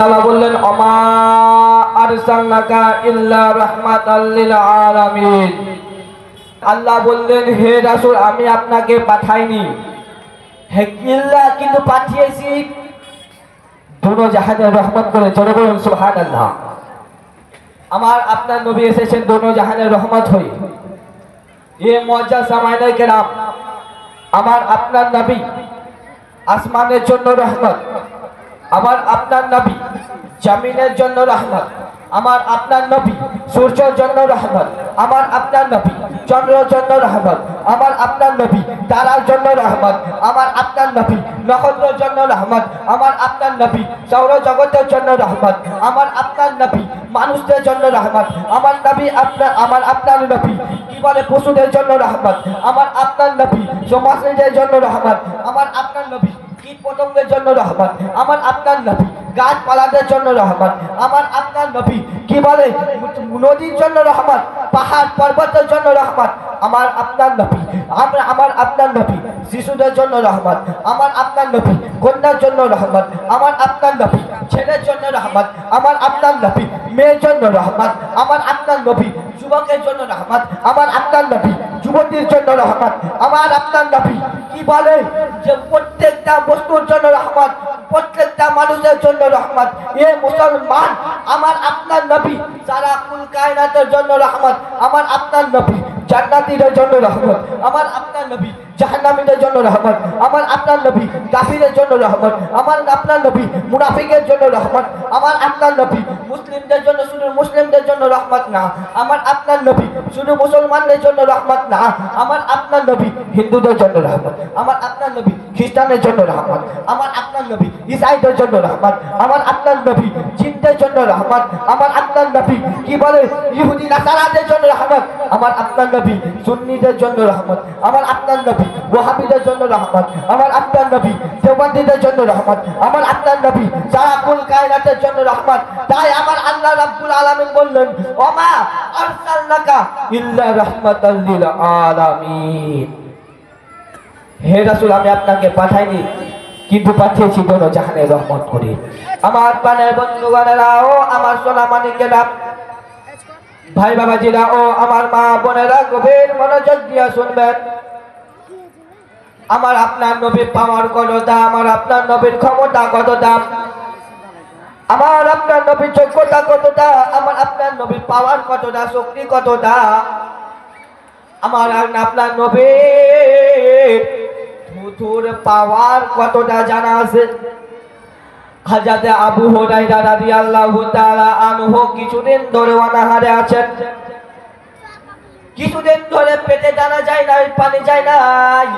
তাআলা বললেন ওমা আরসালনাকা ইল্লা রাহমাতাল লিল আলামিন। আল্লাহ বললেন হে রাসূল আমি আপনাকে পাঠাইনি, হে ইল্লা কিন্তু পাঠিয়েছি দুনো জাহানের রহমত করে। জোরে বলুন সুবহানাল্লাহ। আমার আপনার নবী এসেছেন দুনো জাহানের রহমত হয়ে। এ মুআজ্জাজ সামাইনে কেরাম, আমার আপনার নবী আসমানের জন্য রহমত, আমার আপনার নবী জমিনের জন্য রহমত, আমার আপনার নবী সূর্যের জন্য রহমত, আমার আপনার নবী চন্দ্রের জন্য রহমত, আমার আপনার নবী তারার জন্য রহমত, আমার আপনার নবী নক্ষত্রের জন্য রহমত, আমার আপনার নবী সৌরজগতের জন্য রহমত, আমার আপনার নবী মানুষদের জন্য রহমত, আমার আপনার নবী কি বলে পশুদের জন্য রহমত, আমার আপনার নবী সমাজের জন্য রহমত, আমার আপনার নবী কীট পতঙ্গের জন্য রহমত, আমার আপনার নবী গাছপালাদের জন্য রহমত, আমার আপনার নবী কি বলে নদীর জন্য রহমত, পাহাড় পর্বতের জন্য রহমত, আমার আপনার নবী আমার আপনার নবী শিশুদের জন্য রহমত, আমার আপনার নবী কন্যার জন্য রহমত, আমার আপনার নবী ছেলের জন্য রহমত, আমার আপনার নবী মেয়ের জন্য রহমত, আমার আপনার নবী যুবকের জন্য রহমত, আমার আপনার নবী যুবতীর জন্য রহমত, আমার আপনার নবী কি বলে যে প্রত্যেকটা বস্তুর জন্য রহমত, প্রত্যেকটা মানুষের জন্য রহমত। এ মুসলমান, আমার আপনার নবী সারা কুল কায়নাতের জন্য রহমত, আমার আপনার নবী জান্নাতীদের জন্য রহমত, আমার আপনার নবী জাহান্নামীদের জন্য রহমত, আমার আপনার নবী কাফিরের জন্য রহমত, আমার আপনার নবী মুনাফিকের জন্য রহমত, আমার আপনার নবী মুসলিমদের জন্য শুধু মুসলিমদের জন্য রহমত না, আমার আপনার নবী শুধু মুসলমানদের জন্য রহমত না, আমার আপনার নবী হিন্দুদের জন্য রহমত, আমার আপনার নবী খ্রিস্টানদের জন্য রহমত, আমার আপনার নবী ইসাইদের জন্য রহমত, আমার আপনার নবী জিনদের জন্য রহমত, আমার আপনার নবী কি বলে ইহুদি নাসারাদের জন্য রহমত, আমার আপনার নবী সুন্নিদের জন্য রহমত, আমার আপনার নবী ওয়াহাবিদের জন্য রহমত, আমার আপনার নবী দেওবন্দিদের জন্য রহমত, আমার আপনার নবী সারা কুল কায়নাতের জন্য রহমত। তাই আমার আল্লাহ রাব্বুল আলামিন বললেন ওমা আরসালনাকা ইল্লা রাহমাতাল লিল আলামিন। হে রাসূল আমি আপনাকে পাঠাইনি, কিন্তু পাঠিয়েছি দোনো জাহানের রহমত করে। আমার প্রাণের বন্ধুগণেরা ও আমার সোনা মানিকেরা, ভাই বাবাজিরা ও আমার মা বোনেরা গভীর মনোযোগ দিয়ে শুনবেন। আমার আপনার নবীর পাওয়ার কত দাম, আমার আপনার নবীর ক্ষমতা কত দাম, আমার আপনার নবীর যোগ্যতা কতটা, আমার আপনার নবীর পাওয়ার কতটা, শক্তি কতটা, আমার আপনার নবীর থুথুর পাওয়ার কতটা জানা আছে। হযরত আবু হুরায়রা রাদিয়াল্লাহু তাআলা আনহু কিছুদিন ধরে অনাহারে আছেন, কিছুদিন ধরে পেটে দানা যায় নাই, পানি যায় নাই,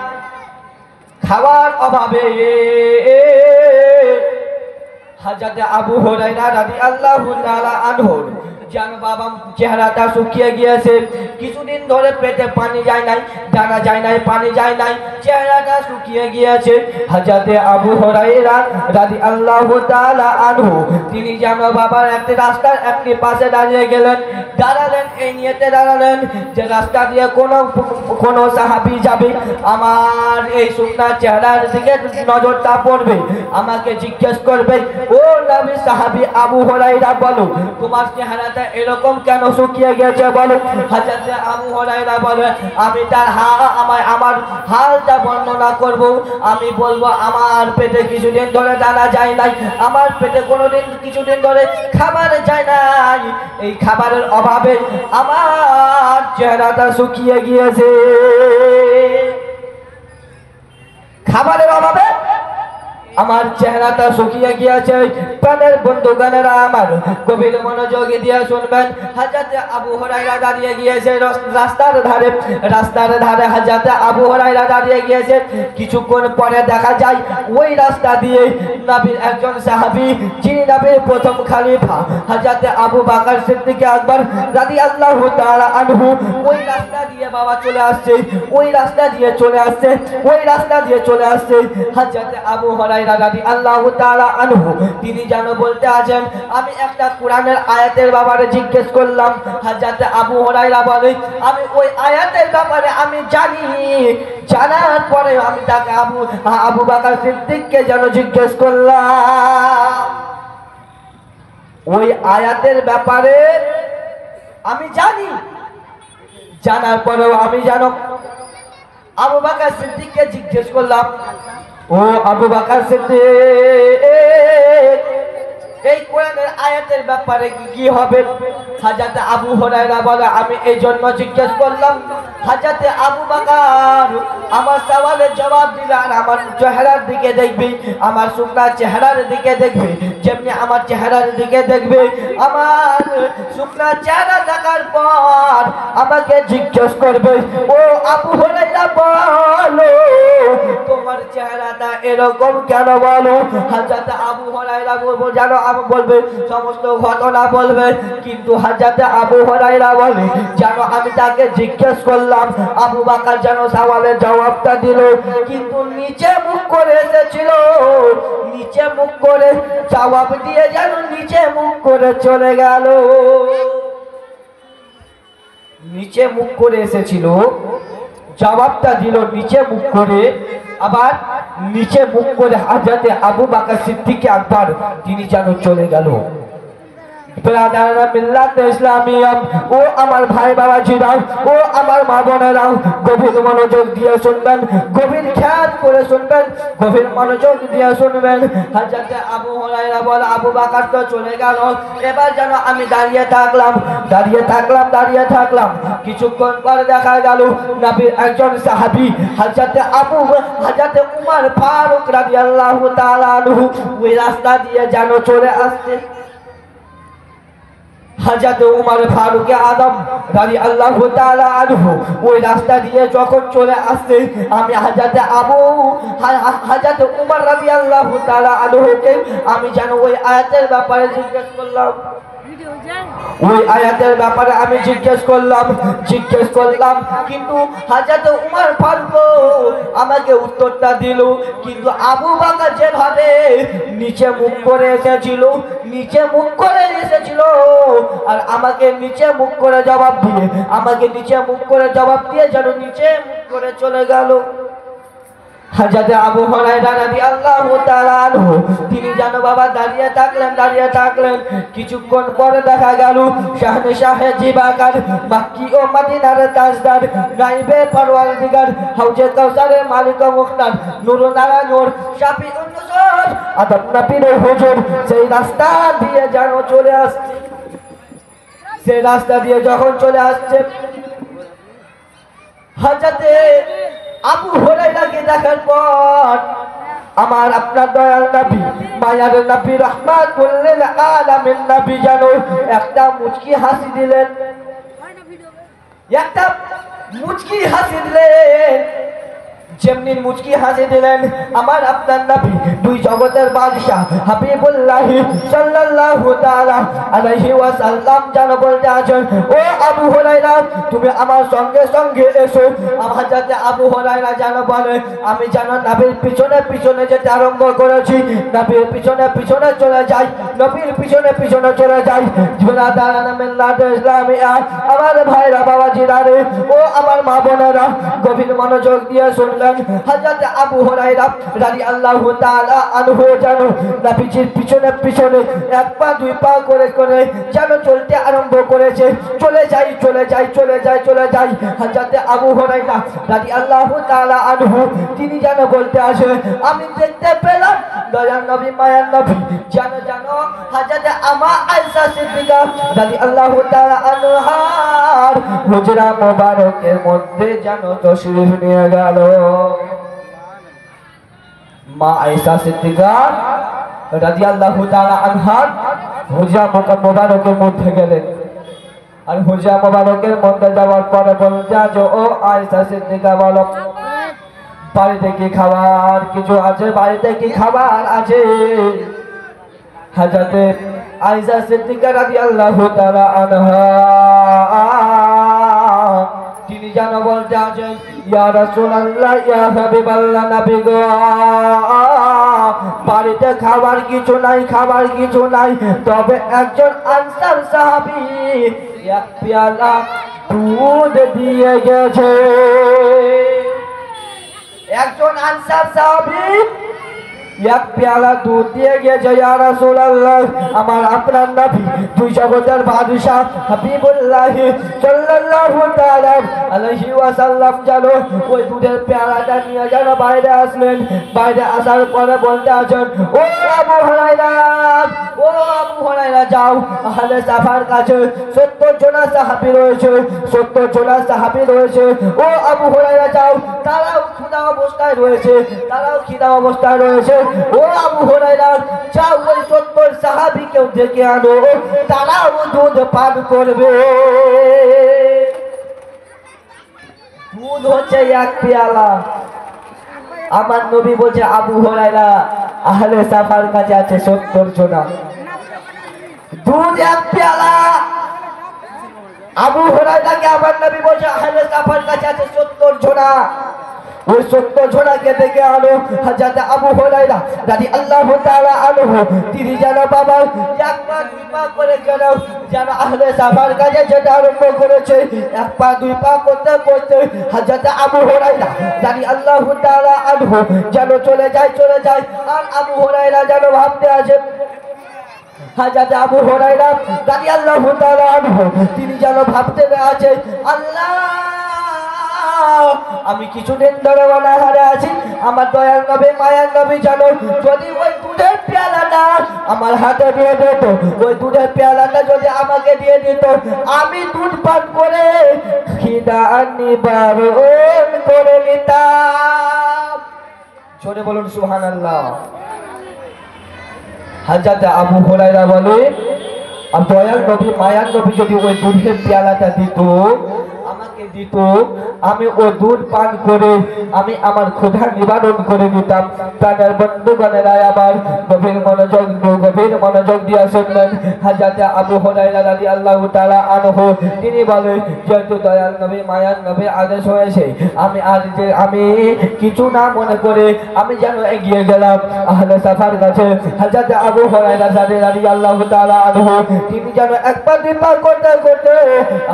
খাওয়ার অভাবে হযরত আবু হুরায়রা রাদিয়াল্লাহু তাআলা আনহু জান বাবা চেহারাটা শুকিয়ে গিয়েছে, কিছুদিন ধরে পেটে পানি যায় নাই, দানা যায় নাই, পানি যায় নাই, চেহারাটা শুকিয়ে গিয়েছে। হযরত আবু হুরায়রা রাদিয়াল্লাহু তাআলা আনহু তিনি জান বাবার একটি রাস্তার একটি পাশে দাঁড়িয়ে গেলেন, দাঁড়ালেন এই নিয়তে দাঁড়ালেন যে রাস্তা দিয়ে কোন সাহাবী যাবে, আমার এই শুকনা চেহারার দিকে নজরটা পড়বে, আমাকে জিজ্ঞেস করবে ও নবী সাহাবী আবু হুরায়রা বলো তোমার চেহারাটা এরকম কেন শুকিয়ে গেছে বলো। হযরত আবু হুরায়রা বলে আমি তার আমার হালটা বর্ণনা করব, আমি বলবো আমার পেটে কিছুদিন ধরে দানা যায় নাই, আমার পেটে কিছুদিন ধরে খাবার যায় নাই, এই খাবারের অভাবে আমার চেহারাটা শুকিয়ে গিয়েছে, খাবারের অভাবে আমার চেহারাটা শুকিয়ে গিয়েছে। প্রাণের বন্ধুগণেরা আমার গভীর মনোযোগ দিয়ে শুনবেন। হযরত আবু হুরায়রা দাঁড়িয়ে গিয়েছে রাস্তার ধারে হযরত আবু হুরায়রা দাঁড়িয়ে গিয়েছে। কিছুক্ষণ পরে দেখা যায় ওই রাস্তা দিয়ে নবীর একজন সাহাবী, যিনি নবীর প্রথম খলিফা হযরত আবু বকর সিদ্দিক আকবর রাদিয়াল্লাহু তাআলা আনহু ওই রাস্তা দিয়ে বাবা চলে আসছে, ওই রাস্তা দিয়ে চলে আসছে। হযরত আবু হুরায়রা রাদিয়াল্লাহু তাআলা আনহু তিনি যেন বলতে আছেন আমি একটা কোরআনের আয়াতের ব্যাপারে জিজ্ঞেস করলাম। হযরত আবু হুরায়রা বলে আমি ওই আয়াতের ব্যাপারে আমি জানি, জানার পরে আমি তাকে আবু বকর সিদ্দিককে যেন জিজ্ঞেস করলাম ওই আয়াতের ব্যাপারে আমি জানি, জানার পরেও আমি জানো আবু বকর সিদ্দিককে জিজ্ঞেস করলাম, ও আবু বকর সিদ্দিক, এই কোরআনের আয়াতের ব্যাপারে কি হবে? হযরত আবু হুরায়রা বলে, আমি এই জন্য জিজ্ঞেস করলাম, হযরত আবু বকর আমার সওয়ালের জবাব দিলে আর আমার চেহারার দিকে দেখবি, আমার শুকনা চেহারার দিকে দেখবি, যেমনি আমার চেহারার দিকে দেখবে, আমার শুকনা চেহারা দেখার পর আমাকে জিজ্ঞেস করবে, ও আবু হুরায়রা বলো তোমার চেহারাটা এরকম কেন? বলো। হযরত আবু হুরায়রা বলবো জানো, আমি বলবে সমস্ত ঘটনা বলবে, কিন্তু হযরত আবু হুরায়রা বলে জানো আমি তাকে জিজ্ঞেস করলাম, আবু বকর জানো সওয়ালের জবাবটা দিল, কিন্তু নিচে মুখ করে এসেছিল, নিচে মুখ করে জবাব দিয়ে যেন নিচে মুখ করে চলে গেল। নিচে মুখ করে এসেছিল, জবাবটা দিল নিচে মুখ করে, আবার নিচে মুখ করে হযরত আবু বকর সিদ্দিক আকবর তিনি যেন চলে গেল। ও আমার ভাই বাবাজিরা, ও আমার মা বোনেরা, গভীর মনোযোগ দিয়ে শুনবেন, গভীর খেয়াল করে শুনবেন, গভীর মনোযোগ দিয়ে শুনবেন। হযরত আবু হুরায়রা বলে আবু বকর তো চলে গেল, এবার যেন আমি দাঁড়িয়ে থাকলাম। কিছুক্ষণ পরে দেখা গেল নবীর একজন সাহাবী হযরত উমর ফারুক রাদিয়াল্লাহু তাআলা আনহু ওই রাস্তা দিয়ে যেন চলে আসছে। হযরত উমর ফারুক আযম রাদিয়াল্লাহু তাআলা আনহু ওই রাস্তা দিয়ে যখন চলে আসছে, আমি হযরত উমর রাদিয়াল্লাহু তাআলা আনহুকে আমি যেন ওই আয়াতের ব্যাপারে জিজ্ঞেস করলাম, ওই আয়াতের ব্যাপারে আমি জিজ্ঞেস করলাম, কিন্তু হযরত উমর ফারুক আমাকে উত্তরটা দিল, কিন্তু আবু বকর যেভাবে নিচে মুখ করে এসেছিল আর আমাকে নিচে মুখ করে জবাব দিয়ে যেন নিচে মুখ করে চলে গেল। হযরত আবু হুরায়রা রাদিয়াল্লাহু তাআলা আনহু তিনি যেন বাবা দাঁড়িয়ে থাকলেন। কিছুক্ষণ পরে দেখা গেল শাহনশাহে জিবাকার, মক্কি ও মদিনার তাজদার, গায়বে পরওয়ারদিগার, হাউজে কাউসারের মালিক ও মুখতার, নূরুন আলা নূর, শাফিউন নুসুর, আদম নবীর হুজুর সেই রাস্তা দিয়ে যেন চলে আসছে। সেই রাস্তা দিয়ে যখন চলে আসছে, হযরত আবু হুরায়রাকে দেখার পর আমার আপনার দয়াল নবী, মায়ার নবী, রাহমাতুল লিল আলামিন নবী যেন একটা মুচকি হাসি দিলেন। যেমনি মুচকি হাসি দিলেন আমার আপনার নবী, দুই জগতের বাদশা হাবিবুল্লাহ সাল্লাল্লাহু তাআলা আলাইহি ওয়াসাল্লাম যেন বলতে আছেন, ও আবু হুরায়রা তুমি আমার সঙ্গে এসো। হযরত আবু হুরায়রা যেন বলে, আমি যেন নবীর পিছনে যেতে আরম্ভ করেছি, নবীর পিছনে চলে যাই, আমার ভাইরা বাবাজিরা রে, ও আমার মা বোনেরা, গভীর মনোযোগ দিয়ে শুনলেন। হযরত আবু হুরায়রা রাদিয়াল্লাহু তাআলা আনহু যেন নবীজির পিছনে এক পা দুই পা করে যেন চলতে আরম্ভ করেছে। চলে যাই। হযরত আবু হুরায়রা রাদিয়াল্লাহু তাআলা আনহু তিনি যেন বলতে আসে, আমি দেখতে পেলাম দয়ার নবী, মায়ার নবী যেন হযরত আমা আয়েশা সিদ্দিকা রাদিয়াল্লাহু তাআলা আনহার হুজরা মোবারকের মধ্যে যেন তশরিফ নিয়ে গেল। মা আয়েশা সিদ্দিকা রাদিয়াল্লাহু তাআলা আনহার হুজরা মোবারকের মধ্যে গেলেন। আর হুজরা মোবারকের মধ্যে যাওয়ার পরে বলতে আছে, ও আয়েশা সিদ্দিকা বলো বাড়িতে কি খাবার কিছু আছে? হযরত আয়েশা সিদ্দিকা রাদিয়াল্লাহু তাআলা আনহা তিনি যেন বলতে আছেন, ইয়া রাসূলুল্লাহ, ইয়া হাবিবাল্লাহ, নবী গো বাড়িতে খাবার কিছু নাই, তবে একজন আনসার সাহাবী এক পেয়ালা দুধ দিয়ে গেছে। একজন আনসার সাহাবী এক পেয়ালা দুধ দিয়ে গিয়েছে ইয়া রাসূলুল্লাহ আমার আপনার নবী দুই জগতের বাদশা হাবিবুল্লাহ সাল্লাল্লাহু তাআলা আলাইহি ওয়াসাল্লাম জানো ওই দুধের পেয়ালাটা নিয়ে যেন বাইরে আসলেন বাইরে আসার পরে বলতে আছেন ও আবু হুরায়রা যাও আহলে সাফার কাছে 70 জন সাহাবী রয়েছে 70 জন সাহাবী রয়েছে ও আবু হুরায়রা যাও তারাও ক্ষুধা অবস্থায় রয়েছে ও আবু হুরায়রা যাও ওই 70 সাহাবীকেও ডেকে আনো তারাও দুধ পান করবে দুধ হচ্ছে এক পেয়ালা আমার নবী বলছে আবু হুরায়রা আহলে সাফার কাছে আছে 70 জন দুধ এক পেয়ালা আবু হুরায়রাকে আমার নবী বলছে আহলে সাফার কাছে আছে 70 জন ওই 70 জনকে ডেকে আনো হযরত আবু হুরায়রা রাদিয়াল্লাহু তাআলা আনহু তিনি যেন বাবা এক পা দুই পা করে যেন আহলে সাফার কাছে যেটা আরম্ভ করেছে এক পা দুই পা করতে করতে হযরত আবু হুরায়রা রাদিয়াল্লাহু তাআলা আনহু যেন চলে যায় আর আবু হুরায়রা যেন ভাবতে আছে হযরত আবু হুরায়রা রাদিয়াল্লাহু তাআলা আনহু তিনি যেন ভাবতে আছে আল্লাহ আমি কিছুদিন ধরে অনাহারে আছি আমার দয়াল নবী মায়ার নবী জানো যদি ওই দুধের পেয়ালাটা আমার হাতে দিয়ে দিত ওই দুধের পেয়ালাটা যদি আমাকে দিয়ে দিত আমি দুধ পান করে খিদা নিবারণ করে নিতাম জোরে বলুন সুবহানাল্লাহ হযরত আবু হুরায়রা বলে আর দয়াল নবী মায়ার নবী যদি ওই দুধের পেয়ালাটা দিত আমাকে দিত আমি ও দুধ পান করে আমি আমার ক্ষুধা নিবারণ করে নিতাম তাদের বন্ধুগণেরা আবার গভীর মনোযোগ দিয়ে শুনলেন হযরত আবু হুরায়রা রাদিয়াল্লাহু তাআলা আনহু তিনি বলে যেহেতু দয়াল নবী মায়ার নবী আদেশ হয়েছে আমি কিছু না মনে করে আমি যেন এগিয়ে গেলাম আহলে সাফার কাছে হযরত আবু হুরায়রা রাদিয়াল্লাহু তাআলা আনহু তিনি যেন এক পা দুই পা করতে করতে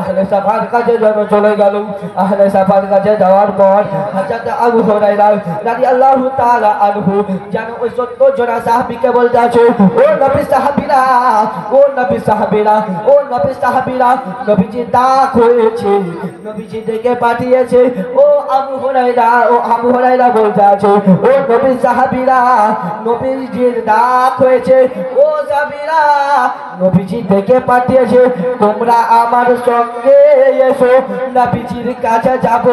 আহলে সাফার কাছে যেন চলে গেল আহলে সাফার কাছে যাওয়ার পর হযরত আবু হুরায়রা রাদিয়াল্লাহু তাআলা আনহু যেন ওই 70 জন সাহাবীকে বলতে আছে ও নবী সাহাবীরা নবীজি ডাক হয়েছে নবীজি ডেকে পাঠিয়েছে ও আবু হুরায়রা বলতে আছে ও নবী সাহাবীরা নবীজির ডাক হয়েছে ও সাহাবীরা নবীজি ডেকে পাঠিয়েছে তোমরা আমার সঙ্গে এসো নবীজির কাছে যাব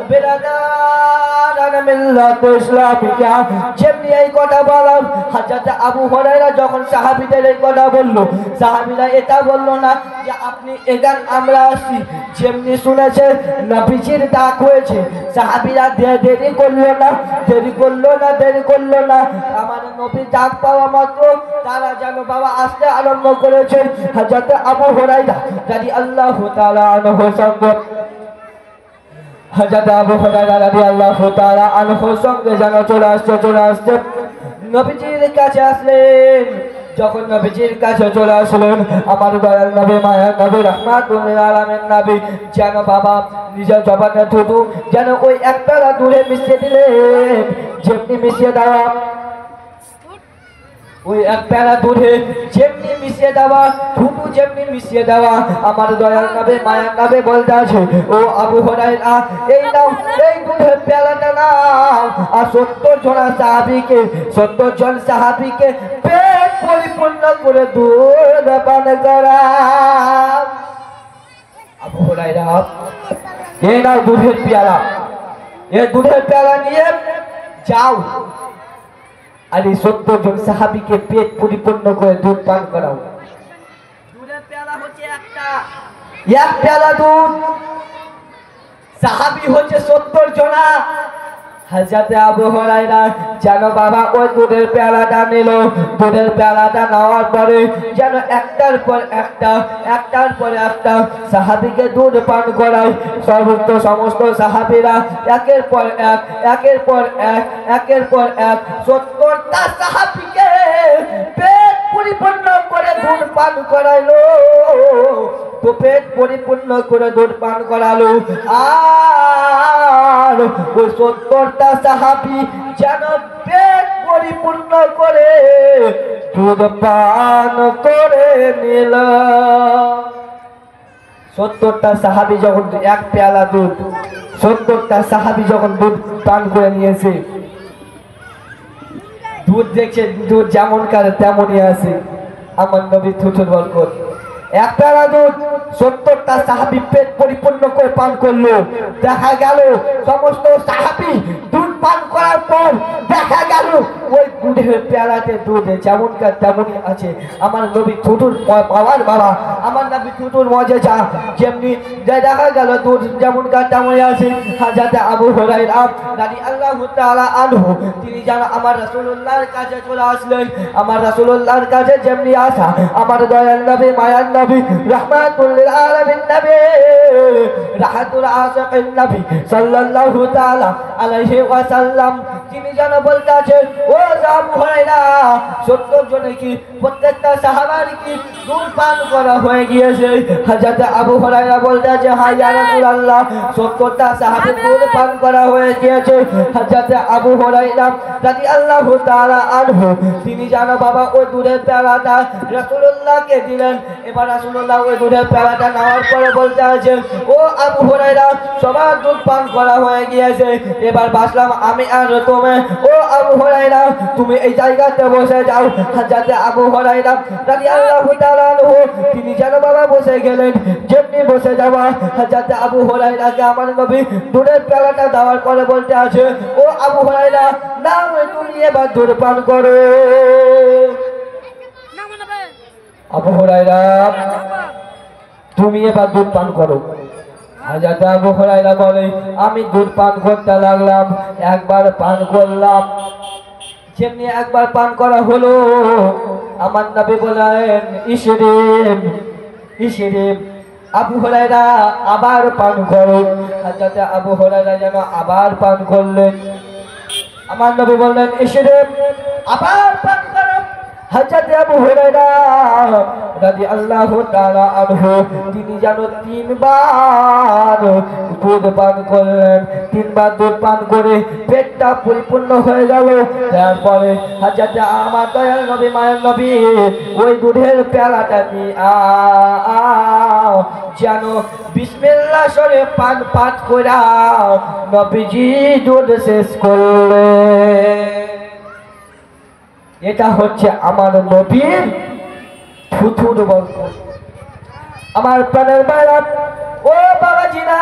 বেরাদার মিল্লাত ইসলামিয়া যেমনি এই কথা বললাম হযরত আবু হুরায়রা যখন সাহাবীদের এই কথা বলল সাহাবীরা এটা বলল না যে আপনি এখান আমরা আসি যেমনি শুনেছে নবীজির ডাক হয়েছে সাহাবীরা দেরি করলো না আমার নবীর ডাক পাওয়া মাত্র তারা যেন বাবা আসতে আরম্ভ করেছে হযরত আবু হুরায়রা রাদিয়াল্লাহু তাআলা আনহু সঙ্গে হযরত আবু হুরায়রা রাদিয়াল্লাহু তাআলা আনহু সঙ্গে যেন চলে আসছে নবীজির কাছে আসলেন যখন নবীজির কাছে চলে আসলেন আমার দয়াল নবী মায়ার নবী রাহমাতুল লিল আলামিন নবী যেন বাবা নিজের জবানে থুতু যেন ওই একটা দূরে মিশিয়ে দিলেন যেমনি মিশিয়ে দেওয়া ওই এক প্যারা দুধে যেমনি মিশিয়ে দেওয়া থুতু যেমনি মিশিয়ে দেওয়া আমার দয়াল নবী মায়ার নবী বলতে আছে ও আবু হুরায়রা এই নাও এই দুধের প্যালাটা নাও আর 70 জন সাহাবীকে পেট পরিপূর্ণ করে দুধ পান করা আবু হুরায়রা এই নাও দুধের পেয়ালা এই দুধের পেয়ালা নিয়ে যাও আর এই 70 জন সাহাবীকে পেট পরিপূর্ণ করে দুধ পান করাও দুধের পেয়ালা হচ্ছে একটা এক পেয়ালা দুধ সাহাবী হচ্ছে 70 জন হযরত আবু হুরায়রা যেন বাবা ওই দুধের পেয়ালাটা নিল দুধের পেয়ালাটা নেওয়ার পরে যেন একটার পর একটা সাহাবীকে দুধ পান করায় সমস্ত সাহাবীরা একের পর এক 70টা সাহাবীকে পেট পরিপূর্ণ করে দুধ পান করাইলো তো পেট পরিপূর্ণ করে দুধ পান করালো আর ওই 70টা সাহাবী যেন পেট পরিপূর্ণ করে দুধ পান করে নিল। 70টা সাহাবী যখন এক পেয়ালা দুধ, 70টা সাহাবী যখন দুধ পান করে নিয়েছে, দুধ দেখছে দুধ যেমন কারে তেমনই আছে। আমার নবী থুথুর বরকত এক পেয়ালা দুধ 70টা সাহাবী পেট পরিপূর্ণ করে পান করলো। দেখা গেল সমস্ত সাহাবী দুধ পান করার পর দেখা গেল ওই দুধের পেয়ালাতে দুধ যেমন কার তেমনই আছে। আমার নবী থুথুর পাওয়ার বাবা, আমার নবী থুথুর মজা যা যেমনি দেখা গেল দুধ যেমন কার তেমনই আছে। হাজরতে আবু হুরায়রা রাদিয়াল্লাহু তাআলা আনহু তিনি যেন আমার রাসূলুল্লাহর কাছে চলে আসলেন। আমার রাসূলুল্লাহর কাছে যেমনি আসা, আমার দয়াল নবী মায়ার নবী রাহমাতুল লিল আলামিন নবী রাহাতুল আশিকিন নবী সাল্লাল্লাহু তাআলা আলাইহি ওয়াসাল্লাম তিনি যেন বলতেছেন, ও আবু হুরায়রা 70 জনে কি প্রত্যেকটা সাহাবার কি দুধ পান করা হয়ে গিয়েছে? হযরত আবু হুরায়রা বলতেছে, হ্যাঁ ইয়া রাসূলুল্লাহ 70টা সাহাবী দুধ পান করা হয়ে গিয়েছে। হযরত আবু হুরায়রা রাদিয়াল্লাহু তাআলা আনহু তিনি যেন বাবা ওই দুধের পেয়ালাটা রাসূলুল্লাহকে দিলেন। এবার রাসূলুল্লাহ ওই দুধের পেয়ালাটা নেওয়ার পরে বলতে আছে, ও আবু হুরায়রা সবার দুধ পান করা হয়ে গিয়েছে, এবার বাসলাম আমি আর তুমি। ও আবু হুরায়রা তুমি এই জায়গাতে বসে যাও। হযরত আবু হুরায়রা রাদিয়াল্লাহু তাআলা আনহু তিনি যেন বাবা বসে গেলেন। যেমনি বসে যাওয়া হযরত আবু হুরায়রাকে আমার নবী দুধের পেয়ালাটা দেওয়ার পরে বলতে আছে, ও আবু হুরায়রা নাও তুমি এবার দুধ পান করো। আবু হুরায়রা তুমি এবার দুধ পান করো। হযরত আবু হুরায়রা বলে, আমি দুধ পান করতে লাগলাম, একবার পান করলাম। যেমনি একবার পান করা হলো, আমার নবী বলেন ইশরিব ইশরিব, আবু হুরায়রা আবার পান করো। হযরত আবু হুরায়রা যেন আবার পান করলেন। আমার নবী বললেন ইশরিব, আবার পান করো। হযরত আবু হুরায়রা রাদিয়াল্লাহু তাআলা আনহু তিনি যেন 3 বার দুধ পান করলেন। 3 বার দুধ পান করে পেটটা পরিপূর্ণ হয়ে গেল। তারপরে হযরত আমার দয়াল নবী মায়ের নবী ওই দুধের পেয়ালাটা নিয়ে যেন বিসমিল্লাহ শরীফ পান পাঠ কইরা নবীজি দুধ শেষ করলেন। এটা হচ্ছে আমার নবীর থুথুর বরকত। আমার প্রাণের ভাইরা ও বাবাজিরা,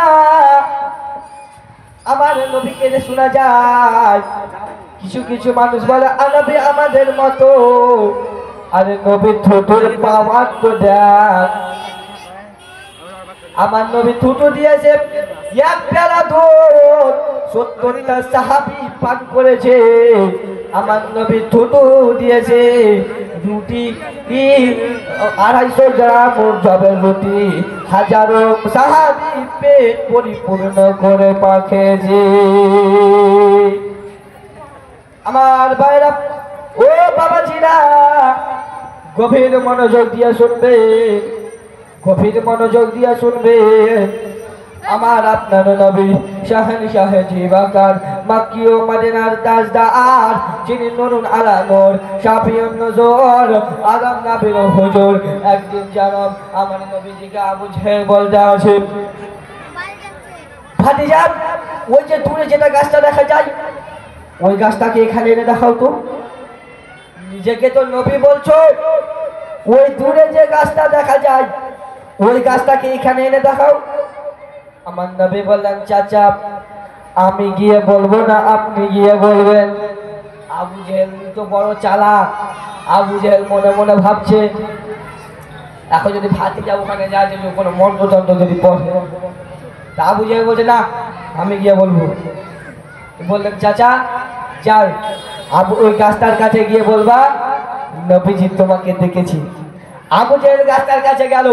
আমার নবীকে যে শোনা যায়, কিছু কিছু মানুষ বলে নবী আমাদের মতো। আরে নবীর থুথুর পাওয়ার তো দেখ। আমার নবী থুথু দিয়েছে এক পেয়ালা দুধ 70টা সাহাবী পান করেছে। আমার নবী থুতু দিয়েছে রুটি 250 গ্রাম জবের রুটি, হাজারো সাহাবী পেট পরিপূর্ণ করে পাখেছে। আমার ভাইরা ও বাবাজিরা গভীর মনোযোগ দিয়ে শুনবে, গভীর মনোযোগ দিয়ে শুনবে। আমার আপনার নবী শাহেনশাহ জিবাকার মক্কি ও মদিনার তাজদার, যিনি নুরুন আলা নূর শাফিউন নুজুর আদম নবীর হুজুর, একদিন জানাব আমার নবীজিকে আবু জেহেল বলতে আছে, ভাতিজা ওই যে দূরে যেটা গাছটা দেখা যায় ওই গাছটাকে এখানে এনে দেখাও তো। নিজেকে তো নবী বলছো, ওই দূরে যে গাছটা দেখা যায় ওই গাছটাকে এখানে এনে দেখাও। আমার নবী বললেন, চাচা আমি গিয়ে বলবো না, আপনি গিয়ে বলবেন। আবু জেহেল তো বড় চালাক। আবু জেহেল মনে মনে ভাবছে, এখন যদি ভাতিজা ওখানে যায় যদি কোনো মন্ত্রতন্ত্র যদি পড়ে। তা আবু জেহেল বলছে, না আমি গিয়ে বলবো। বললেন, চাচা যাও আবু ওই গাছটার কাছে গিয়ে বলবা নবীজি তোমাকে দেখেছি। আবু জেহেল গাছটার কাছে গেল,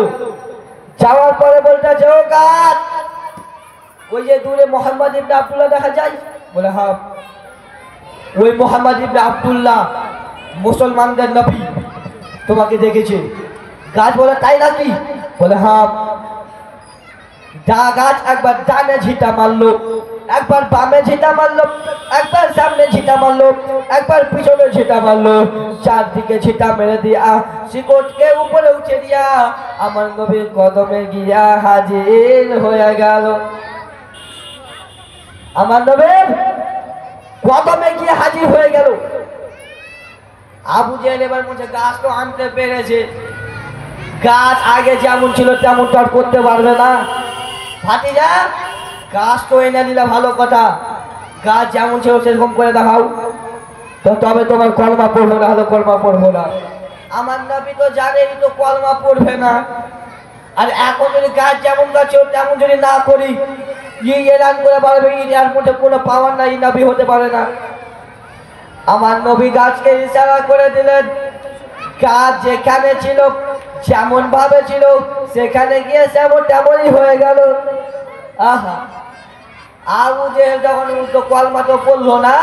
যাওয়ার পরে বলতেছে, ও গাছ ওই যে দূরে মোহাম্মদ ইবনে আব্দুল্লাহ দেখা যায়? বলে, হ্যাঁ ওই মোহাম্মদ ইবনে আব্দুল্লাহ মুসলমানদের নবী, তোমাকে দেখেছে। গাছ বলে, তাই নাকি? বলে, হ্যাঁ। গাছ একবার ডানে ঝিটা মারলো, একবার বামে ঝিটা মারলো, একবার সামনে ঝিটা মারলো, একবার পিছনে ঝিটা মারলো, চারদিকে ঝিটা মেরে দিয়া শিকড়কে উপরে উঠে দিয়া আমার নবীর কদমে গিয়া হাজির হয়ে গেল। আমার নবীর কদমে গিয়ে হাজির হয়ে গেল। আবু জেহেল এবার বলছে গাছ তো আনতে পেরেছে, গাছ আগে যেমন ছিল তেমন তো আর করতে পারবে না। ভাতিজা গাছ তো এনে দিলে ভালো কথা, গাছ যেমন ছিল সেরকম করে দেখাও, তো তবে তোমার কলমা পড়বো না, হলো কলমা পড়বো না। আমার নবী তো জানেনি তো কলমা পড়বে না। আর এখন যদি গাছ যেমন গাছ ছিল তেমন যদি না করি, এলান করে পারবে এর মধ্যে কোনো পাওয়ার নাই, নবী হতে পারে না। আমার নবী গাছকে ইশারা করে দিলেন, গাছ যেখানে ছিল যেমন ভাবে ছিল সেখানে গিয়ে তেমনই হয়ে গেল। আহা, আবু জেহেল যখন তো কলমা তো পড়লো না,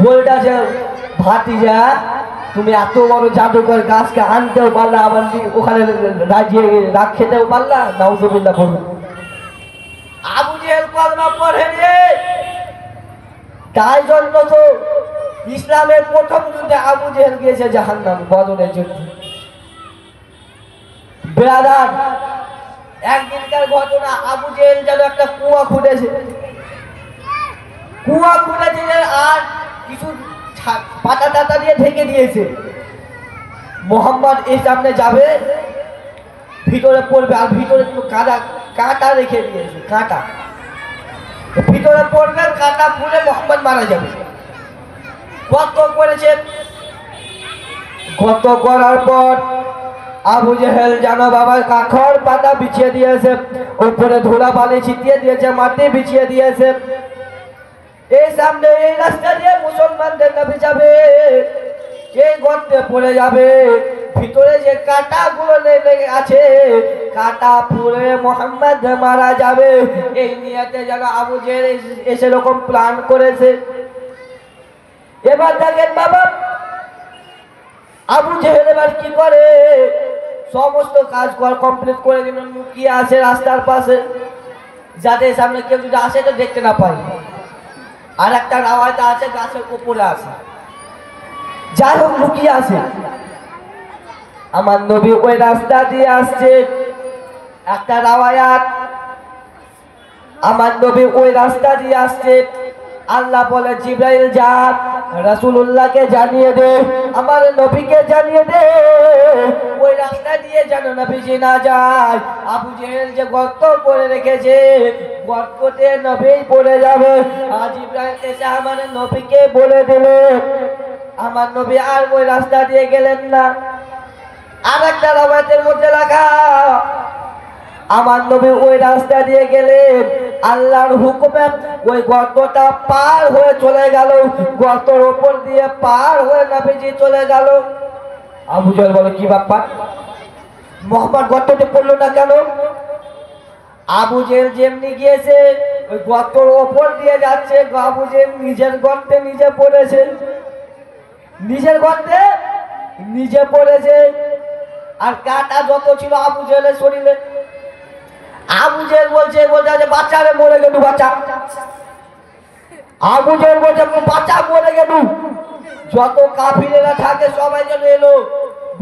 বলতেছে ভাতিজা তুমি এত বড় জাদুকর, গাছকে আনতেও পারলা, আবার ওখানে রাজিয়ে রাগ খেতেও পারলা, নাউজুবিল্লাহ বলুন। আবু জেহেল কলমা পড়ে রে, তাই জন্য তো ইসলামের প্রথম যুদ্ধে আবু জেহেল গিয়েছে জাহান্নাম, বদরের যুদ্ধে। ব্রাদার, একদিনকার ঘটনা, আবু জেহেল যেন একটা কুয়া খুঁড়েছে, আর কিছু পাতা টাতা দিয়ে ঢেকে দিয়েছে। মোহাম্মদ এই সামনে যাবে, ভিতরে পড়বে, আর ভিতরে কিন্তু কাঁটা রেখে দিয়েছে, কাঁটা ভিতরে পড়বে, কাঁটা ফুলে মোহাম্মদ মারা যাবে। গর্ত করেছে, গর্ত করার পর আবু জেহেল জানো বাবার কাখর পাতা বিছিয়ে দিয়েছে, উপরে ধুলা বালি ছিটিয়ে দিয়েছে, মাটি বিছিয়ে দিয়েছে। এই সামনে এই রাস্তা দিয়ে মুসলমানদের নবী যাবে, এই গর্তে পড়ে যাবে, ভিতরে যে কাঁটা গুলো লেগে আছে কাঁটা পুড়ে মোহাম্মদ মারা যাবে। এই নিয়তে যেন আবু জেহেল এসে রকম প্ল্যান করেছে। এবার দেখেন বাবা, আবু জেহেল এবার কি করে, সমস্ত কাজ কমপ্লিট করে দিলেন, লুকিয়ে আসে রাস্তার পাশে, যাতে সামনে কেউ যদি আসে তো দেখতে না পায়। আর একটা রাওয়ায়তে আছে গাছের উপরে আছে, যাই হোক লুকিয়ে আসে। আমার নবী ওই রাস্তা দিয়ে আসছে, একটা রাওয়ায়াত, আমার নবী ওই রাস্তা দিয়ে আসছে। আল্লাহ বলে জিবরাইল যা রাসূলুল্লাহকে জানিয়ে দে, আমার নবীকে জানিয়ে দে ওই রাস্তা দিয়ে যেন নবীজি না যায়। আবু জেহেল যে গর্ত করে রেখেছে, গর্ততে নবী পড়ে যাবে। আর জিবরাইল এসে আমার নবীকে বলে দিলে, আমার নবী আর ওই রাস্তা দিয়ে গেলেন না। আর একটা রাওয়ায়াতের মধ্যে লেখা, আমার নবী ওই রাস্তা দিয়ে গেলেন, আল্লাহর হুকুমে ওই গর্তটা পার হয়ে চলে গেল, গর্তের উপর দিয়ে পার হয়ে নবীজি চলে গেল। আবু জেহেল বলে কি ব্যাপার, মোহাম্মদ গর্ততে পড়লো না কেন? আবু জেহেল যেমনি গিয়েছে ওই গর্তের উপর দিয়ে যাচ্ছে, আবু জেহেল নিজের গর্তে নিজে পড়েছে, নিজের গর্তে নিজে পড়েছে। আর কাঁটা যত ছিল আবু জেহেলের শরীরে, আবু জেহেল বলছে বাচ্চারে মরে গেল, বাচ্চা। আবু জেহেল বলছে বাচ্চা মরে গেল। যত কাফিরেরা থাকে সবাই যেন এলো,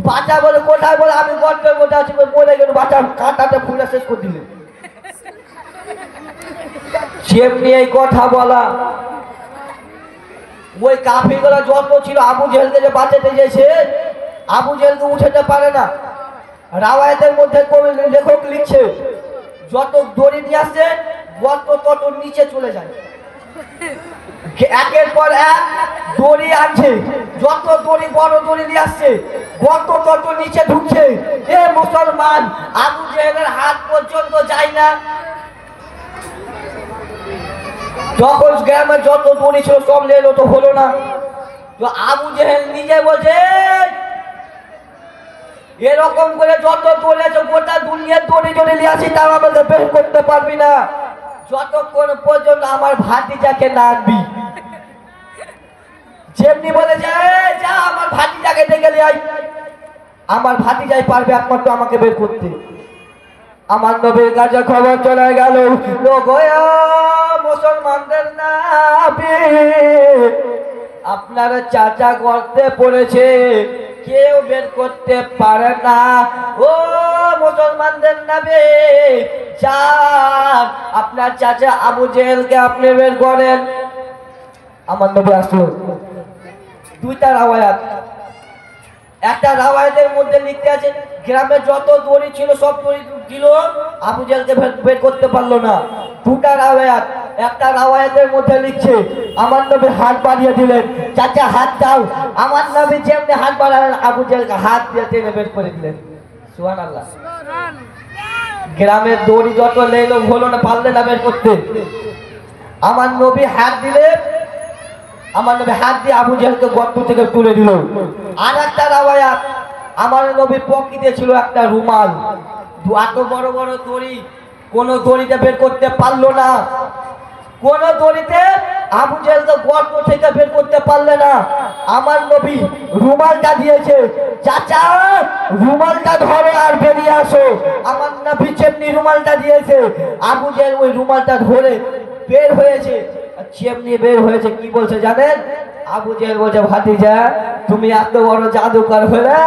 বাচ্চা বলে কোথায়, বলে আমি গর্তের মধ্যে আছি, মরে গেল, বাচ্চা কাঁটাতে ফুলে শেষ করে দিলে। সেমনি এই কথা বলা, ওই কাফিররা যত ছিল আবু জেহেলকে যে বাঁচাতে গেছে, আবু জেহেলকে উঠাতে পারে না। রাওয়ায়াতের মধ্যে লেখক লিখছে, যত দড়ি নিয়ে আসছে গর্ত তত নিচে চলে যায়, একের পর এক দড়ি আনছে, যত দড়ি বড় দড়ি নিয়ে আসছে গর্ত তত নিচে ঢুকছে। এ মুসলমান, আবু জেহেলের হাত পর্যন্ত যায় না। যখন গ্রামে যত দড়ি ছিল সব লেলো, তো হলো না। তো আবু জেহেল নিজে বলছে এরকম করে যত দড়ি আছে গোটা দুনিয়ার দড়ি জড়ে নিয়ে আসি, তাও আমাকে বের করতে পারবি না যতক্ষণ পর্যন্ত আমার ভাতিজাকে না আনবি। যেমনি বলে যা আমার ভাতিজাকে ডেকে নিয়ে আয়, আমার ভাতিজাই পারবে একমাত্র আমাকে বের করতে। আমার নবীর কাছে খবর চলে গেল, মুসলমানদের নবী আপনার চাচা গর্তে পড়েছে, কেউ বের করতে পারে না। ও মুসলমানদের নবী যান, আপনার চাচা আবু জেহেলকে আপনি বের করেন। আমার নবী আসলো, দুইটা রাওয়ায়াত। একটা রাওয়ায়াতের মধ্যে লিখতে আছে গ্রামে যত দড়ি ছিল সব দড়ি দিল, আবু জেহেলকে বের করতে পারলো না। দুটা রাওয়ায়াত, একটা রাওয়ায়াতের মধ্যে লিখছে আমার নবী হাত বাড়িয়ে দিলেন, চাচা হাত দাও। আমার নবী যেমনি হাত বাড়ালেন, আবু জেহেলকে হাত দিয়ে টেনে বের করে দিলেন। সুবহানাল্লাহ। গ্রামের দড়ি যত লেলো হলো না, পারলে না বের করতে। আমার নবী হাত দিলে, আমার নবী হাত দিয়ে আবু জেহেলকে গর্ত থেকে তুলে দিল। আর একটা রাওয়ায়াত, আমার নবী পকেটে ছিল একটা রুমাল, এত বড় বড় দড়ি, কোন দড়িতে বের করতে পারলো না। কোন দড়িতে আবু জেহেলকে গর্ত থেকে বের করতে পারলে না। আমার নবী রুমালটা দিয়েছে, চাচা রুমালটা ধরো আর বেরিয়ে আসো। আমার নবী যেমনি রুমালটা দিয়েছে, আবু জেহেল ওই রুমালটা ধরে বের হয়েছে। যেমনি বের হয়েছে, কি বলছে জানেন? আবু জেহেল বলছে, ভাতিজা তুমি এত বড় জাদুকর হলে,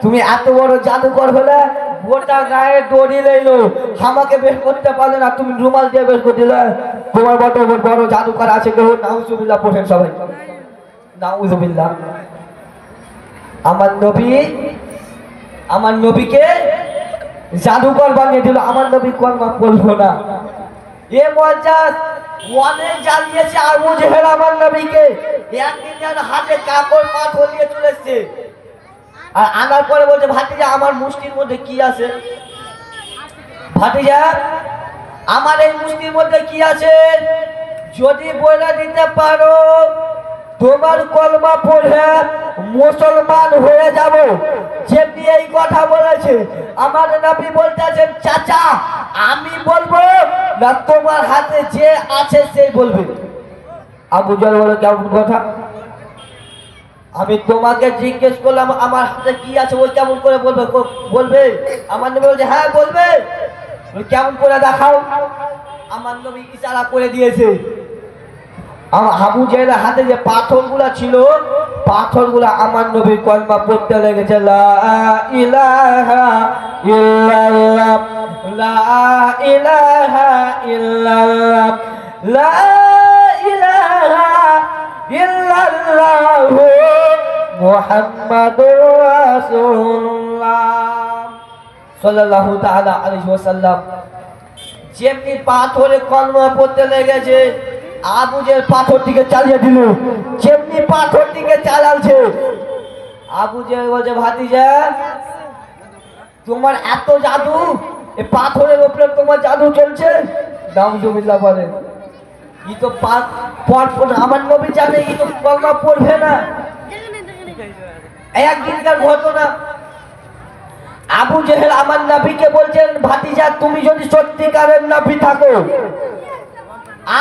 তুমি এত বড় জাদুকর হলে, গোটা গায়ে দড়ি লইলো, আমাকে বের করতে পারলে না, তুমি রুমাল দিয়ে বের করে দিলে। তোমার বড় জাদুকর আছে কেউ? নাউজুবিল্লাহ পড়েন সবাই, নাউজুবিল্লাহ। আমার নবীকে জাদুকর বানিয়ে দিল। আমার নবী কলমা পড়লো না। এ মজ্জাজ অনেক জ্বালিয়েছে আবু জেহেল আমার নবীকে। একদিন যেন হাতে কাপড় পাথর নিয়ে চলেছে, আর আনার পরে বলছে, ভাতিজা আমার মুষ্টির মধ্যে কি আছে? ভাতিজা আমার এই মুষ্টির মধ্যে কি আছে? যদি বলে দিতে পারো তোমার কলমা পড়ে মুসলমান হয়ে যাব। যেমনি এই কথা বলেছে, আমার নবী বলতেছেন, চাচা আমি বলবো না তোমার হাতে যে আছে সেই বলবে। আবু জেহেল বলে, কেমন কথা? আমি তোমাকে জিজ্ঞেস করলাম আমার হাতে কি আছে, ওই কেমন করে বলবে? আমার নবী বলছে, হ্যাঁ বলবে। কেমন করে দেখাও? আমার নবী ইশারা করে দিয়েছে। আবু জেহেলের হাতে যে পাথরগুলা ছিল, পাথরগুলা আমার নবী কলমা পড়তে লেগেছে, লা ইলাহা ইল্লাল্লাহ, লা ইলাহা ইল্লাল্লাহ, লা ইলাহা ইল্লাল্লাহ মুহাম্মাদুর রাসূলুল্লাহ সাল্লাল্লাহু তাআলা আলাইহি ওয়াসাল্লাম। যেমনি পাথরে কলমা পড়তে লেগেছে, আবু জেহেল পাথরটিকে চালিয়ে দিল। যেমনি পাথরটিকে চালালছে, আবু জেহেল বলছে, ভাতিজা তোমার এত জাদু, এই পাথরের উপরে তোমার জাদু চলছে? নাউজুবিল্লাহ বলে। ই তো আমার নবী জানে ই তো কলমা পড়বে না। একদিনকার ঘটনা, আবু জেহেল আমার নবীকে বলছেন, ভাতিজা তুমি যদি সত্যিকারের নবী থাকো,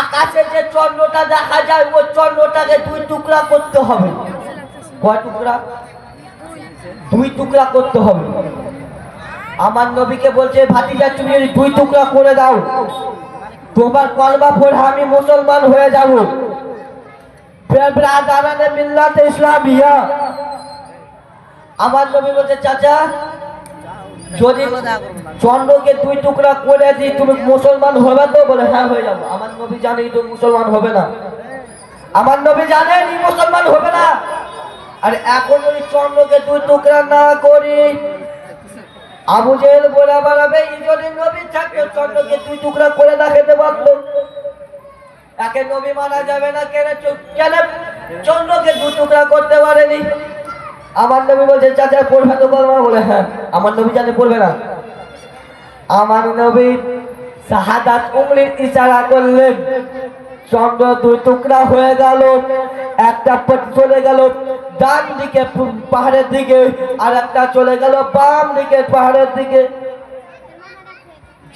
আকাশে যে চন্দ্রটা দেখা যায় ওই চন্দ্রটাকে দুই টুকরা করতে হবে। কয় টুকরা? দুই টুকরা করতে হবে। আমার নবীকে বলছে, ভাতিজা তুমি যদি দুই টুকরা করে দাও, তোমার কলমা পড়ে আমি মুসলমান হয়ে যাব। ব্রাদারানে মিল্লাতে ইসলামিয়া। আমার নবী বলছে, চাচা যদি চন্দ্রকে দুই টুকরা করে দিই তুমি মুসলমান হবে তো? বলে, হ্যাঁ হয়ে যাবো। আমার নবী জানে তো মুসলমান হবে না, আমার নবী জানেন মুসলমান হবে না। আর এখন যদি চন্দ্রকে দুই টুকরা না করি, আবু জেহেল বলে বাড়াবে, যদি নবী থাকতো চন্দ্রকে দুই টুকরা করে দেখাতে পারতো। একে নবী মানা যাবে না। কেন চন্দ্রকে দুই টুকরা করতে পারেনি? আমার নবী বলছে, চাচা পড়বে তো কলমা? বলে, হ্যাঁ। আমার নবী জানে পড়বে না। আমার নবী শাহাদাত উংলির ইশারা করলেন, চন্দ্র দুই টুকরা হয়ে গেল। একটা চলে গেল ডান দিকে পাহাড়ের দিকে, আর একটা চলে গেল বাম দিকে পাহাড়ের দিকে।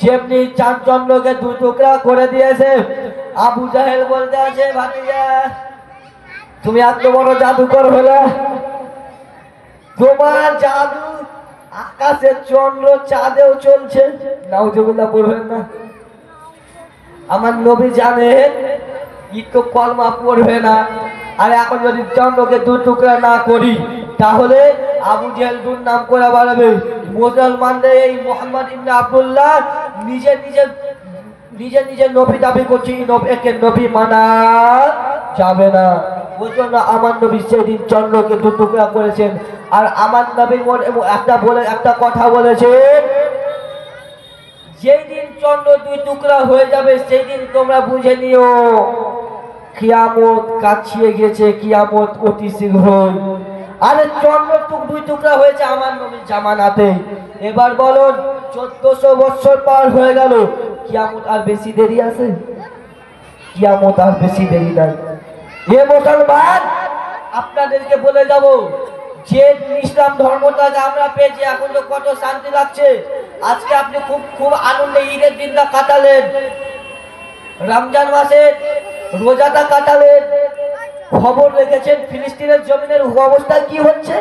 যেমনি চাঁদ চন্দ্রকে দুই টুকরা করে দিয়েছে, আবু জেহেল বলতে আছে, ভাতিজা তুমি এত বড় জাদুকর হলে, তোমার জাদু আকাশে চন্দ্র চাঁদেও চলছে, নাউজুবিল্লাহ বলবেন না। আমার নবী জানেন একটু কলমা পড়বে না, আর এখন যদি চন্দ্রকে দু টুকরা না করি তাহলে আবু জেহেল দুর্নাম করে বাড়াবে। মুসলমানদের এই মোহাম্মদ ইবনে আব্দুল্লাহ নিজে নবী দাবি করছে, একে নবী মানা যাবে না। ওই জন্য আমার নবী সেদিন চন্দ্রকে দু টুকরা করেছেন। আর আমার নবী একটা কথা বলেছেন, যেই দিন চন্দ্র দুই টুকরা হয়ে যাবে সেই দিন তোমরা বুঝে নিও কিয়ামত কাছিয়ে গেছে, কিয়ামত অতি শীঘ্র। আরে চন্দ্র দুই টুকরা হয়েছে আমার নবীর জামানাতে। এবার বলুন 1400 বছর পার হয়ে গেল, কিয়ামত আর বেশি দেরি আছে? কিয়ামত আর বেশি দেরি নাই। এ মুসলমান, আপনাদেরকে বলে যাব, যে ইসলাম ধর্মটাকে আমরা পেয়েছি এখন তো কত শান্তি লাগছে। আজকে আপনি খুব আনন্দে ঈদের দিনটা কাটালেন, রমজান মাসে রোজাটা কাটালেন, খবর রেখেছেন ফিলিস্তিনের জমিনের অবস্থা কি হচ্ছে।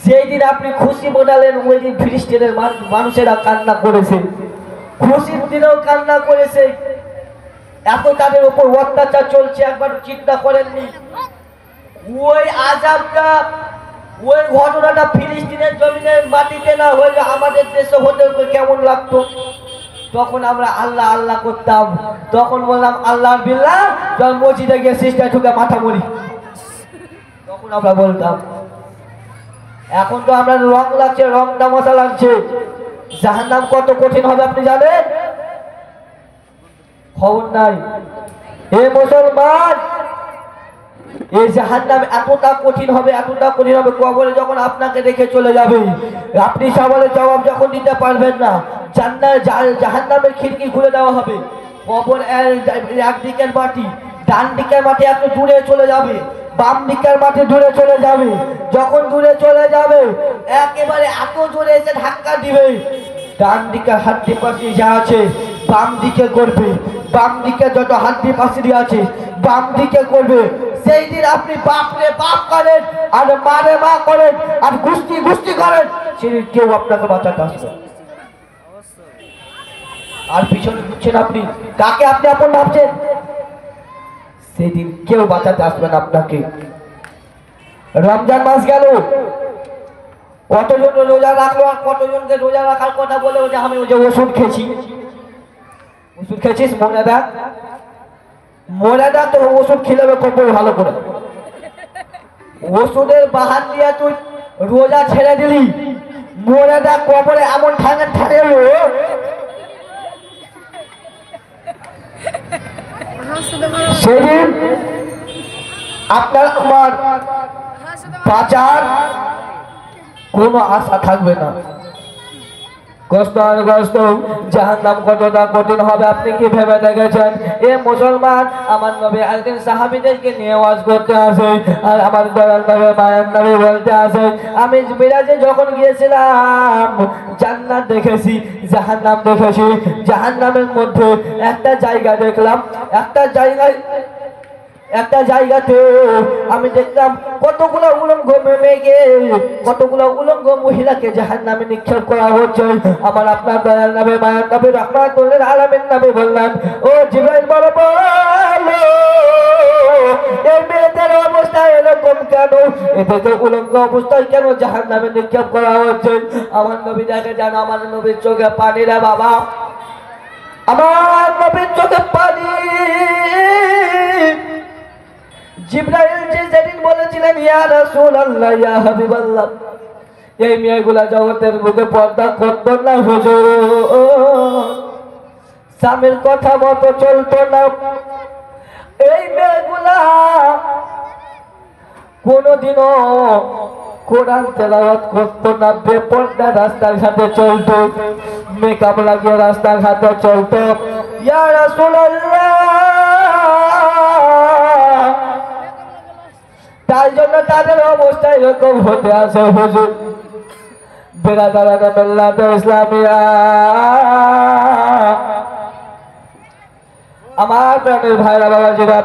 যেই দিন আপনি খুশি মনালেন ওই দিন ফিলিস্তিনের মানুষেরা কান্না করেছে, খুশির দিনেও কান্না করেছে। এত তাদের উপর অত্যাচার চলছে, একবার চিন্তা করেননি ওই আযাবটা, ওই ঘটনাটা ফিলিস্তিনের জমিনের মাটিতে না হলে আমাদের দেশে হতে কেমন লাগতো? তখন আমরা আল্লাহ আল্লাহ করতাম, তখন বললাম আল্লাহ বিল্লাহ, যখন মসজিদে গিয়ে সিস্টার ঢুকে মাথা মরি, তখন আমরা বলতাম। এখন তো আমরা রং লাগছে, রং তামাশা লাগছে। জাহান্নাম কত কঠিন হবে আপনি জানেন? খবর নাই। এ মুসলমান, এই জাহান্নাম এতটা কঠিন হবে, এতটা কঠিন হবে, কবরে যখন আপনাকে রেখে চলে যাবে আপনি সওয়ালের জবাব যখন দিতে পারবেন না, জাহান্নামের খিড়কি খুলে দেওয়া হবে। কবর একদিকের মাটি, ডান দিকের মাটি একটু দূরে চলে যাবে, বাম দিকের মাটি দূরে চলে যাবে। যখন দূরে চলে যাবে একেবারে এত জোরে এসে ধাক্কা দিবে, ডান দিকে হাড্ডি পাশি যা আছে বাম দিকে করবে, বাম দিকে যত হাড্ডি পাশি আছে বাম দিকে করবে। সেই দিন আপনি বাপরে বাপ করেন আর মারে মা করেন আর গুষ্টি করেন, সেদিন কেউ আপনাকে বাঁচাতে আসবে। আর পিছনে বুঝছেন আপনি কাকে আপনি আপন ভাবছেন, সেদিন কেউ বাঁচাতে আসবে না আপনাকে। রমজান মাস গেল, কতজন রোজা রাখলো আর কতজনকে রোজা রাখার কথা বলে যে আমি ওই যে ওষুধ খেয়েছি। ওষুধ খেয়েছিস মরে দা, তো ওষুধ খেলে কবর ভালো করে। ওষুধের বাহার দিয়ে তুই রোজা ছেড়ে দিলি, মরে দা কবরে এমন ঠাঙে ঠাড়েলো সেদিন আপনার আমার বাঁচার কোনো আশা থাকবে না। কষ্ট আর কষ্ট, জাহান্নাম কতটা কঠিন হবে আপনি কি ভেবে দেখেছেন? এ মুসলমান, আমার নবী একদিন সাহাবীদেরকে নিয়ে ওয়াজ করতে আসে, আর আমার দয়াল নবী মায়ের নবী বলতে আসে, আমি মিরাজে যখন গিয়েছিলাম জান্নাত দেখেছি, জাহান্নাম দেখেছি। জাহান্নামের মধ্যে একটা জায়গা দেখলাম, একটা জায়গাতে আমি দেখলাম কতগুলো উলঙ্গ মেয়েকে, কতগুলো উলঙ্গ মহিলাকে জাহান্নামে নিক্ষেপ করা হচ্ছে। আমার আপনার দয়াল নবী মায়ার নবী রাহমাতুল লিল আলামিন নবী বললেন, ও জিবরাইল বলো এই মেয়েদের অবস্থা এরকম কেন, এদেরকে উলঙ্গ অবস্থায় কেন জাহান্নামে নিক্ষেপ করা হচ্ছে? আমার নবী দেখে যান, আমার নবীর চোখে পানি রে বাবা, আমার নবীর চোখে পানি। জিবরাইল যে যেদিন বলেছিলেন ইয়া রাসূলুল্লাহ ইয়া হাবিবাল্লাহ, এই মেয়েগুলা জগতের বুকে পর্দা করত না হুজুর, স্বামীর কথা মতো চলতো না, এই মেয়েগুলা কোনদিনও কোরআন তেলাওয়াত করতো না, বেপর্দা রাস্তাঘাটে চলতো, মেকআপ লাগিয়ে রাস্তাঘাটে চলতো। ইয়া রাসূলুল্লাহ, তাই জন্য তাদের অবস্থা এরকম হতে আছে হুজুর। বেরাদারানা মিল্লাতে ইসলামিয়া, আমার প্রাণের ভাইরা বাবাজিরা,